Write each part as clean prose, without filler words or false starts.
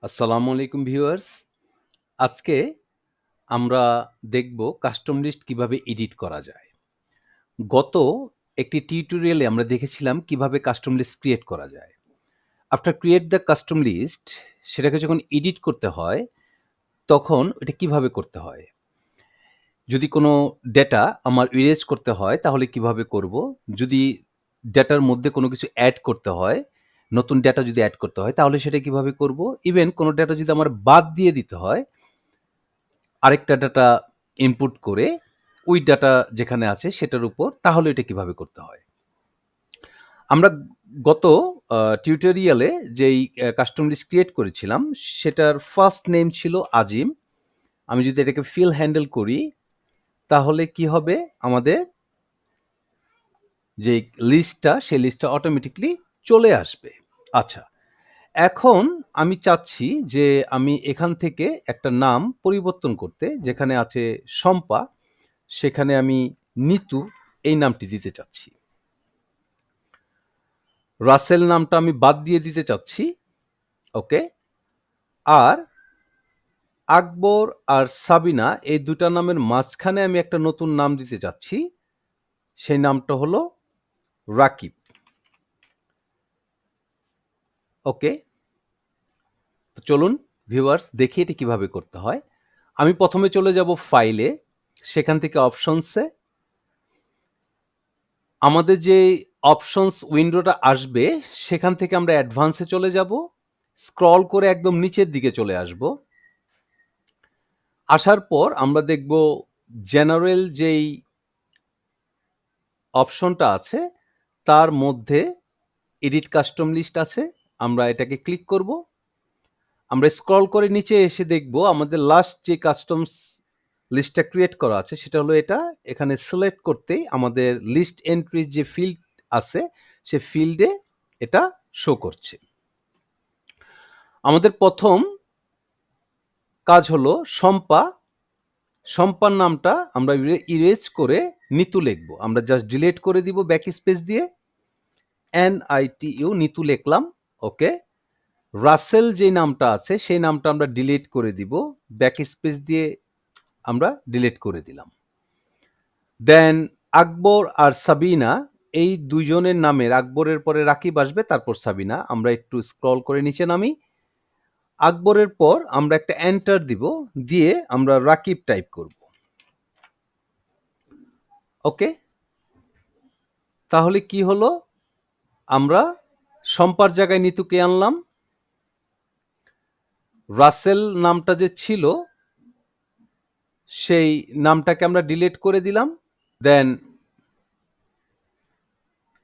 আসসালামু আলাইকুম ভিউয়ার্স। আজকে আমরা দেখব কাস্টম লিস্ট কিভাবে এডিট করা যায়। গত একটি টিউটোরিয়ালে আমরা দেখেছিলাম কিভাবে কাস্টম লিস্ট ক্রিয়েট করা যায়। After create the custom list সেটাকে যখন এডিট করতে হয়, তখন এটা কিভাবে করতে হয়? যদি কোনো ডেটা আমার ইরেজ করতে হয় তাহলে কিভাবে করব? যদি ডেটার মধ্যে কোনো কিছু অ্যাড করতে হয়, নতুন ডেটা যদি অ্যাড করতে হয় তাহলে সেটা কিভাবে করব? ইভেন কোনো ডেটা যদি আমার বাদ দিয়ে দিতে হয় আরেকটা ডাটা ইনপুট করে ওই ডাটা যেখানে আছে সেটার উপর তাহলে এটা কিভাবে করতে হয়। আমরা গত টিউটোরিয়ালে যেই কাস্টম লিস্ট ক্রিয়েট করেছিলাম সেটার ফার্স্ট নেম ছিল আজিম। আমি যদি এটাকে ফিল হ্যান্ডেল করি তাহলে কি হবে, আমাদের যে লিস্টটা সেই লিস্টটা অটোমেটিকলি চলে আসবে। আচ্ছা, এখন আমি চাচ্ছি যে আমি এখান থেকে একটা নাম পরিবর্তন করতে, যেখানে আছে শম্পা সেখানে আমি নিতু এই নামটি দিতে চাচ্ছি। রাসেল নামটা আমি বাদ দিয়ে দিতে চাচ্ছি। ওকে। আর আকবর আর সাবিনা এই দুটা নামের মাঝখানে আমি একটা নতুন নাম দিতে চাচ্ছি, সেই নামটা হলো রাকিব। ওকে, তো চলুন ভিউয়ার্স দেখি এটি কিভাবে করতে হয়। আমি প্রথমে চলে যাব ফাইলে, সেখান থেকে অপশনসে আমাদের যে অপশনস উইন্ডোটা আসবে সেখান থেকে আমরা অ্যাডভান্সে চলে যাব, স্ক্রল করে একদম নিচের দিকে চলে আসব। আসার পর আমরা দেখব জেনারেল যেই অপশনটা আছে তার মধ্যে এডিট কাস্টম লিস্ট আছে, আমরা এটাকে ক্লিক করব। আমরা স্ক্রল করে নিচে এসে দেখব আমাদের লাস্ট যে কাস্টমস লিস্টটা ক্রিয়েট করা আছে সেটা হলো এটা। এখানে সিলেক্ট করতেই আমাদের লিস্ট এন্ট্রির যে ফিল্ড আছে সে ফিল্ডে এটা শো করছে। আমাদের প্রথম কাজ হলো শম্পা। শম্পার নামটা আমরা ইরেজ করে নিতু লিখব। আমরা জাস্ট ডিলিট করে দিব ব্যাক স্পেস দিয়ে, NITU নিতু লিখলাম। ওকে। রাসেল যে নামটা আছে সেই নামটা আমরা ডিলিট করে দিব, ব্যাক স্পেস দিয়ে আমরা ডিলিট করে দিলাম। দেন আকবর আর সাবিনা এই দুইজনের নামের, আকবরের পরে রাকিব আসবে তারপর সাবিনা, আমরা একটু স্ক্রল করে নিচে নামি। আকবরের পর আমরা একটা এন্টার দিব, দিয়ে আমরা রাকিব টাইপ করব। ওকে, তাহলে কি হলো, আমরা শম্পার জায়গায় নিতুকে আনলাম, রাসেল নামটা যে ছিল সেই নামটাকে আমরা ডিলিট করে দিলাম। দেন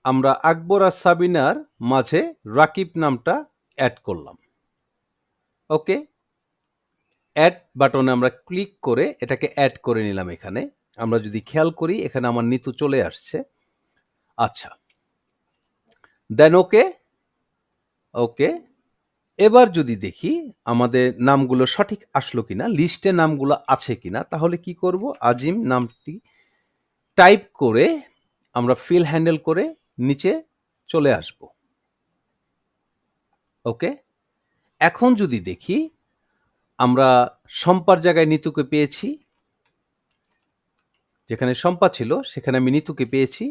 আমরা আকবর আর সাবিনার মাঝে রাকিব নামটা অ্যাড করলাম। ওকে, অ্যাড বাটনে আমরা ক্লিক করে এটাকে অ্যাড করে নিলাম। এখানে আমরা যদি খেয়াল করি এখানে আমার নিতু চলে আসছে। আচ্ছা, দেন ওকে। ওকে, এবার যদি দেখি আমাদের নামগুলো সঠিক আসলো কিনা, লিস্টে নামগুলো আছে কিনা, তাহলে কি করব, আজিম নামটি টাইপ করে আমরা ফিল হ্যান্ডেল করে নিচে চলে আসব। ওকে, এখন যদি দেখি আমরা শম্পার জায়গায় নিতুকে পেয়েছি, যেখানে শম্পা ছিল সেখানে আমি নিতুকে পেয়েছি।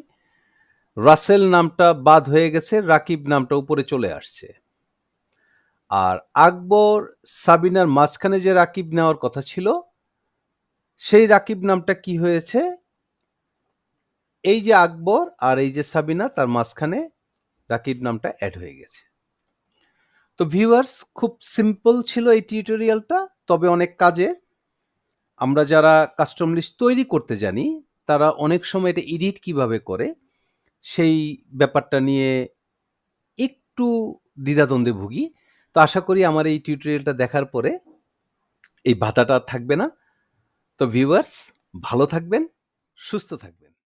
রাসেল নামটা বাদ হয়ে গেছে, রাকিব নামটা উপরে চলে আসছে। আর আকবর সাবিনার মাঝখানে যে রাকিব নেওয়ার কথা ছিল সেই রাকিব নামটা কি হয়েছে, এই যে আকবর আর এই যে সাবিনা তার মাঝখানে রাকিব নামটা অ্যাড হয়ে গেছে। তো ভিউয়ার্স, খুব সিম্পল ছিল এই টিউটোরিয়ালটা, তবে অনেক কাজের। আমরা যারা কাস্টম লিস্ট তৈরি করতে জানি তারা অনেক সময় এটা এডিট কিভাবে করে সেই ব্যাপারটা নিয়ে একটু দ্বিধাদ্বন্দ্বে ভুগি। তো আশা করি আমার এই টিউটোরিয়ালটা দেখার পরে এই বাধাটা আর থাকবে না। তো ভিউয়ার্স, ভালো থাকবেন, সুস্থ থাকবেন।